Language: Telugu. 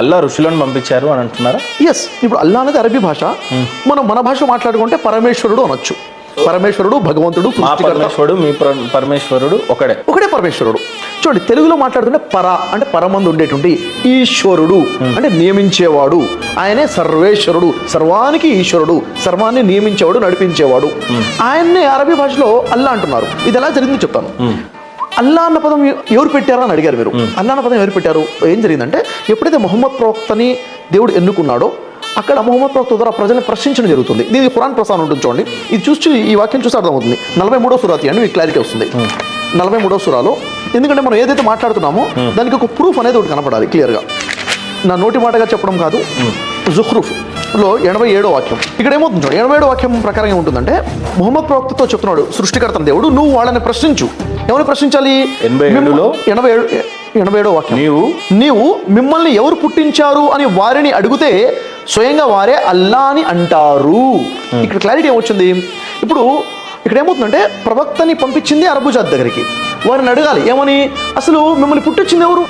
అల్లా ఋషులను పంపించారు అని అంటున్నారా? ఎస్, ఇప్పుడు అల్లా అనేది అరబీ భాష. మనం మన భాషలో మాట్లాడుకుంటే పరమేశ్వరుడు అనొచ్చు. పరమేశ్వరుడు, భగవంతుడు, మా పరమేశ్వరుడు, మీ పరమేశ్వరుడు ఒకటే పరమేశ్వరుడు. చూడండి, తెలుగులో మాట్లాడుతుంటే పర అంటే పరమందు ఉండేటువంటి ఈశ్వరుడు అంటే నియమించేవాడు. ఆయనే సర్వేశ్వరుడు, సర్వానికి ఈశ్వరుడు, సర్వాన్ని నియమించేవాడు, నడిపించేవాడు. ఆయన్నే అరబీ భాషలో అల్లా అంటున్నారు. ఇది ఎలా జరిగిందో చెప్తాను. అల్లా అన్న పదం ఎవరు పెట్టారో అని అడిగారు మీరు. అల్లా అన్న పదం ఎవరు పెట్టారు? ఏం జరిగిందంటే, ఎప్పుడైతే మొహమ్మద్ ప్రవక్తని దేవుడు ఎన్నుకున్నాడో అక్కడ మొహమ్మద్ ప్రవక్త ద్వారా ప్రజల్ని ప్రశ్నించడం జరుగుతుంది. దీనికి ఖురాన్ ప్రస్థానం ఉంటుంది చూడండి. ఇది చూసి ఈ వాక్యం చూసి అర్థమవుతుంది. 43వ సూరా తీయండి, మీకు క్లారిటీ వస్తుంది. 43వ సూరాలో, ఎందుకంటే మనం ఏదైతే మాట్లాడుతున్నామో దానికి ఒక ప్రూఫ్ అనేది ఒకటి కనపడాలి క్లియర్గా. నా నోటి మాటగా చెప్పడం కాదు. జుఖ్రూఫ్లో 87వ వాక్యం. ఇక్కడ ఏమవుతుంది చూడండి. 87వ వాక్యం ప్రకారం ఏముంటుందంటే, మొహమ్మద్ ప్రవక్తతో చెప్తున్నాడు సృష్టికర్త దేవుడు, నువ్వు వాళ్ళని ప్రశ్నించు. ఎవరు ప్రశ్నించాలి? 87వ వాక్యం. నీవు మిమ్మల్ని ఎవరు పుట్టించారు అని వారిని అడిగితే స్వయంగా వారే అల్లా అని అంటారు. ఇక్కడ క్లారిటీ ఏమొచ్చింది? ఇప్పుడు ఇక్కడ ఏమవుతుందంటే, ప్రవక్తని పంపించింది అరబు జాతి దగ్గరికి. వారిని అడగాలి ఏమని, అసలు మిమ్మల్ని పుట్టించింది ఎవరు?